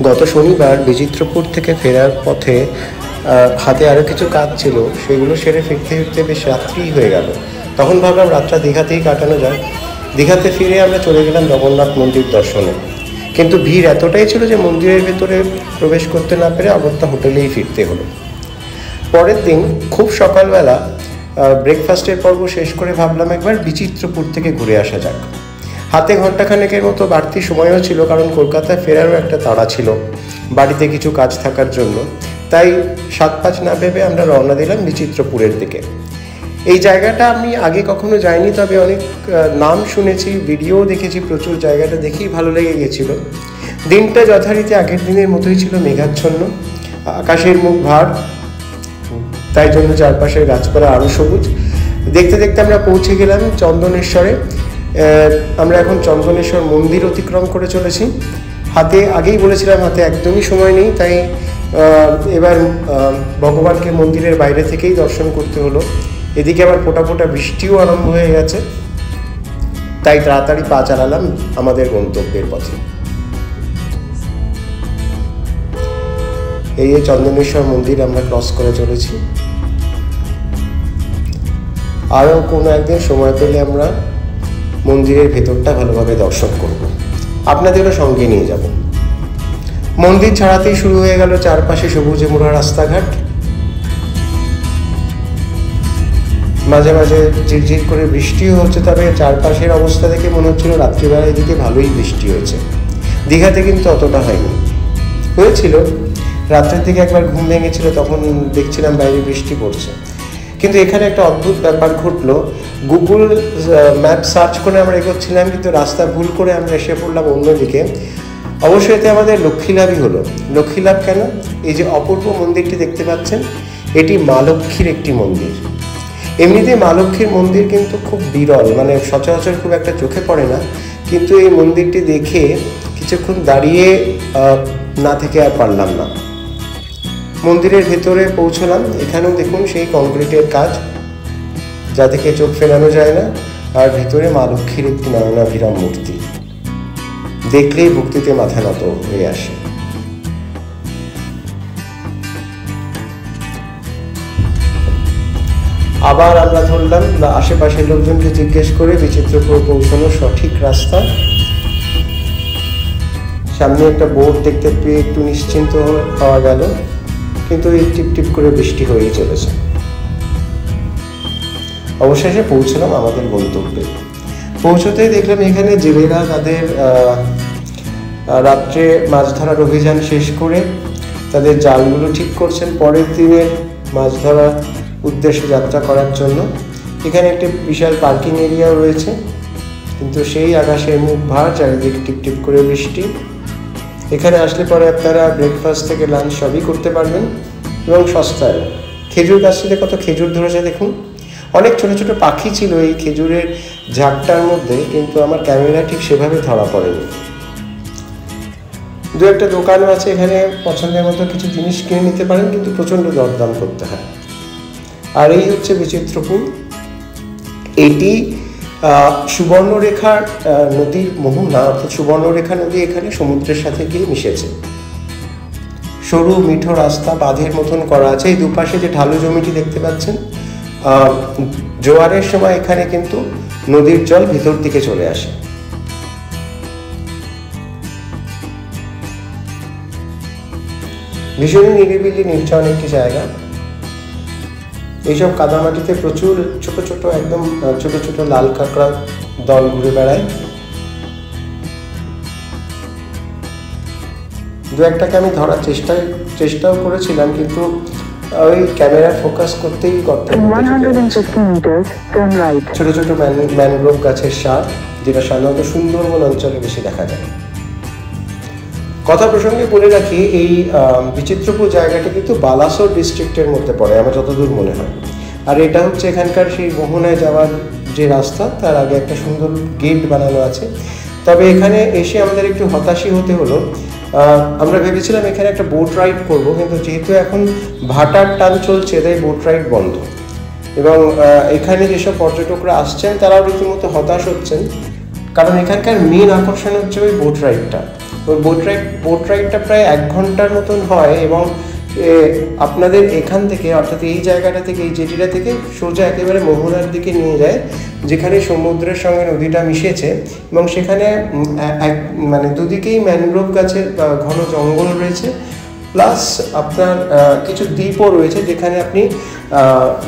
গত শনিবার বিচিত্রপুর থেকে ফেরার পথে হাতে আরও কিছু কাজ ছিল, সেগুলো সেরে ফিরতে ফিরতে বেশ রাত্রিই হয়ে গেল। তখন ভাবলাম রাতটা দীঘাতেই কাটানো যায়। দীঘাতে ফিরে আমরা চলে গেলাম জগন্নাথ মন্দির দর্শনে, কিন্তু ভিড় এতটাই ছিল যে মন্দিরের ভেতরে প্রবেশ করতে না পেরে অগত্যা হোটেলেই ফিরতে হলো। পরের দিন খুব সকালবেলা ব্রেকফাস্টের পর্ব শেষ করে ভাবলাম একবার বিচিত্রপুর থেকে ঘুরে আসা যাক। হাতে ঘণ্টাখানেকের মতো বাড়তি সময়ও ছিল, কারণ কলকাতায় ফেরারও একটা তাড়া ছিল বাড়িতে কিছু কাজ থাকার জন্য। তাই 7-5 না ভেবে আমরা রওনা দিলাম বিচিত্রপুরের দিকে। এই জায়গাটা আমি আগে কখনো যাইনি, তবে অনেক নাম শুনেছি, ভিডিও দেখেছি প্রচুর। জায়গাটা দেখেই ভালো লেগে গেছিল। দিনটা যথারীতি আগের দিনের মতোই ছিল, মেঘাচ্ছন্ন, আকাশের মুখ ভার, তাই জন্য চারপাশের গাছপালা আরও সবুজ। দেখতে দেখতে আমরা পৌঁছে গেলাম চন্দনেশ্বরে। আমরা এখন চন্দনেশ্বর মন্দির অতিক্রম করে চলেছি। হাতে আগেই বলেছিলাম হাতে একদমই সময় নেই, তাই এবার ভগবানকে মন্দিরের বাইরে থেকেই দর্শন করতে হলো। এদিকে আবার ফোঁটা ফোঁটা বৃষ্টিও আরম্ভ হয়ে গেছে, তাই তাড়াতাড়ি পা চালালাম আমাদের গন্তব্যের পথে। এই চন্দনেশ্বর মন্দির আমরা ক্রস করে চলেছি। আরও কোনো একদিন সময় পেলে আমরা মন্দিরের ভেতরটা ভালোভাবে দর্শন করব, আপনাদেরও সঙ্গে নিয়ে যাব। মন্দির ছাড়াতেই শুরু হয়ে গেল চারপাশে সবুজে মোড়া রাস্তাঘাট। মাঝে মাঝে ঝিরঝির করে বৃষ্টিও হচ্ছে, তবে চারপাশের অবস্থা দেখে মনে হচ্ছিল রাত্রিবেলা এদিকে ভালোই বৃষ্টি হয়েছে। দীঘাতে কিন্তু অতটা হয়নি, হয়েছিল রাত্রের দিকে একবার ঘুম ভেঙেছিল, তখন দেখছিলাম বাইরে বৃষ্টি পড়ছে। কিন্তু এখানে একটা অদ্ভুত ব্যাপার ঘটলো। গুগল ম্যাপ সার্চ করে আমরা এগোচ্ছিলাম, কিন্তু রাস্তা ভুল করে আমরা এসে পড়লাম অন্যদিকে। অবশ্যই এতে আমাদের লক্ষ্মীলাভই হলো। লক্ষ্মীলাভ কেন? এই যে অপূর্ব মন্দিরটি দেখতে পাচ্ছেন, এটি মা লক্ষ্মীর একটি মন্দির। এমনিতে মা লক্ষ্মীর মন্দির কিন্তু খুব বিরল, মানে সচরাচর খুব একটা চোখে পড়ে না, কিন্তু এই মন্দিরটি দেখে কিছুক্ষণ দাঁড়িয়ে না থেকে আর পারলাম না। মন্দিরের ভেতরে পৌঁছলাম। এখানেও দেখুন সেই কংক্রিটের কাজ, যা দেখে চোখ ফেরানো যায় না। আর ভেতরে মা লক্ষ্মীর একটি নয়নাভিরাম মূর্তি, দেখলেই ভক্তিতে মাথা নত হয়ে আসে। আবার আমরা ধরলাম আশেপাশের লোকজনকে জিজ্ঞেস করে বিচিত্রপুর পৌঁছানোর সঠিক রাস্তা। সামনে একটা বোর্ড দেখতে পেয়ে একটু নিশ্চিন্ত পাওয়া গেল, কিন্তু এই টিপ টিপ করে বৃষ্টি হয়েই চলেছে। অবশেষে পৌঁছলাম আমাদের গন্তব্যে। পৌঁছতেই দেখলাম এখানে জেলেরা তাদের রাত্রে মাছ ধরার অভিযান শেষ করে তাদের জালগুলো ঠিক করছেন পরের দিনের মাছ ধরার উদ্দেশ্যে যাত্রা করার জন্য। এখানে একটি বিশাল পার্কিং এরিয়াও রয়েছে, কিন্তু সেই আকাশের মুখ ভার, চারিদিকে টিপ টিপ করে বৃষ্টি। এখানে আসলে পরে আপনারা ব্রেকফাস্ট থেকে লাঞ্চ সবই করতে পারবেন, এবং সস্তায়। খেজুর গাছটিতে কত খেজুর ধরেছে দেখুন। অনেক ছোট ছোট পাখি ছিল এই খেজুরের ঝাঁকটার মধ্যে, কিন্তু আমার ক্যামেরা ঠিক সেভাবে ধরা পড়েনি। দু একটা দোকানও আছে, এখানে পছন্দের মতো কিছু জিনিস কিনে নিতে পারেন, কিন্তু প্রচণ্ড দরদাম করতে হয়। আর এই হচ্ছে বিচিত্রপুর। এটি সুবর্ণরেখা নদীর মোহনা, অর্থাৎ সুবর্ণরেখা নদী এখানে সমুদ্রের সাথে গিয়ে মিশেছে। সরু মিঠো রাস্তা বাঁধের মতন করা আছে। এই দুপাশে যে ঢালু জমিটি দেখতে পাচ্ছেন, জোয়ারের সময় এখানে কিন্তু নদীর জল ভিতর দিকে চলে আসে। ভীষণই নিরিবিলি নির্জন একটি জায়গা। এইসব কাদামাটিতে প্রচুর ছোট ছোট একদম ছোট ছোট লাল কাঁকড়া দল ঘুরে বেড়ায়। দু একটাকে আমি ধরার চেষ্টাও করেছিলাম, কিন্তু ওই ক্যামেরা ফোকাস করতেই ছোট ছোট ম্যানগ্রোভ গাছের সার, যেটা সাধারণত সুন্দরবন অঞ্চলে বেশি দেখা যায়। কথা প্রসঙ্গে বলে রাখি, এই বিচিত্রপুর জায়গাটি কিন্তু বালাসোর ডিস্ট্রিক্টের মধ্যে পড়ে আমার যতদূর মনে হয়। আর এটা হচ্ছে এখানকার সেই মোহনায় যাওয়ার যে রাস্তা, তার আগে একটা সুন্দর গেট বানানো আছে। তবে এখানে এসে আমাদের একটু হতাশই হতে হলো। আমরা ভেবেছিলাম এখানে একটা বোট রাইড করব, কিন্তু যেহেতু এখন ভাটার টান চলছে, তাই বোট রাইড বন্ধ। এবং এখানে যেসব পর্যটকরা আসছেন তারাও রীতিমতো হতাশ হচ্ছেন, কারণ এখানকার মেন আকর্ষণ হচ্ছে ওই বোট রাইডটা। ওই বোট রাইডটা প্রায় 1 ঘন্টার মতন হয় এবং আপনাদের এখান থেকে অর্থাৎ এই জায়গাটা থেকে এই জেটিটা থেকে সোজা একেবারে মোহনার দিকে নিয়ে যায়, যেখানে সমুদ্রের সঙ্গে নদীটা মিশেছে এবং সেখানে মানে দুদিকেই ম্যানগ্রোভ গাছের ঘন জঙ্গল রয়েছে, প্লাস আপনার কিছু দ্বীপও রয়েছে যেখানে আপনি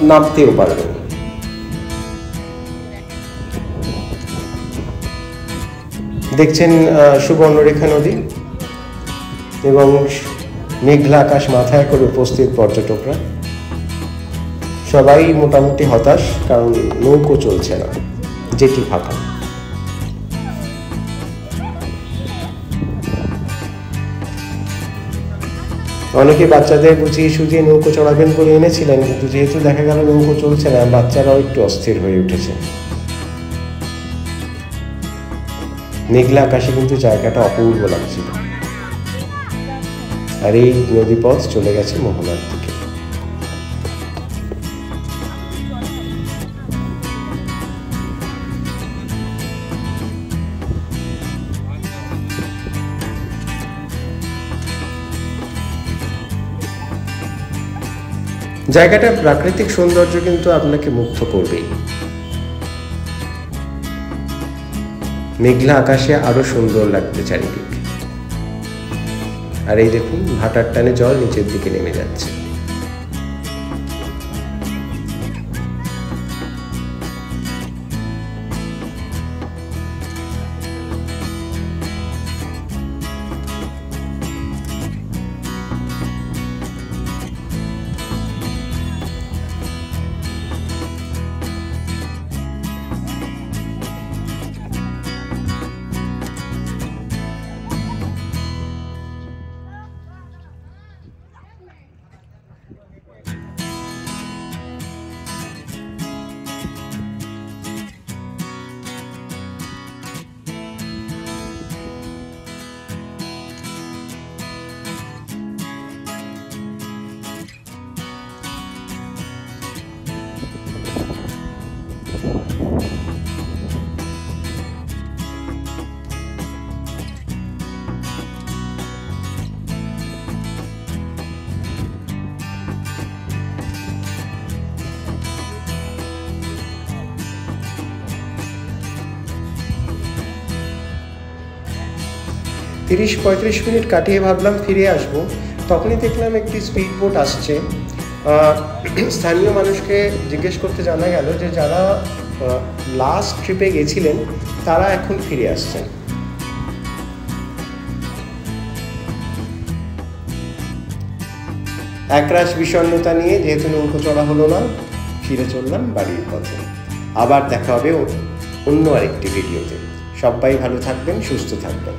নামতেও পারবেন। দেখছেন সুবর্ণরেখা নদী এবং মেঘলা আকাশ মাথায় করে উপস্থিত পর্যটকরা সবাই মোটামুটি হতাশ, কারণ নৌকো চলছে না, জেটি ফাঁকা। অনেকে বাচ্চাদের বুঝিয়ে সুঝিয়ে নৌকো চড়াবেন করে এনেছিলেন, কিন্তু যেহেতু দেখা গেল নৌকো চলছে না, বাচ্চারাও একটু অস্থির হয়ে উঠেছে। মেঘলা আকাশে কিন্তু জায়গাটা অপূর্ব লাগছিল। আর এই নদীপথ চলে গেছে মোহনার দিকে। জায়গাটার প্রাকৃতিক সৌন্দর্য কিন্তু আপনাকে মুগ্ধ করবেই। মেঘলা আকাশে আরো সুন্দর লাগবে চারিদিক। আর এই দেখুন ভাটার টানে জল নিচের দিকে নেমে যাচ্ছে। 30-35 মিনিট কাটিয়ে ভাবলাম ফিরে আসবো, তখনই দেখলাম একটি স্পিড বোট আসছে। স্থানীয় মানুষকে জিজ্ঞেস করতে জানা গেল যে যারা লাস্ট ট্রিপে গেছিলেন তারা এখন ফিরে আসছেন। একরাশ বিষণ্ণতা নিয়ে যেহেতু নৌকো চড়া হলো না, ফিরে চললাম বাড়ির পথে। আবার দেখা হবে অন্য আরেকটি ভিডিওতে। সবাই ভালো থাকবেন, সুস্থ থাকবেন।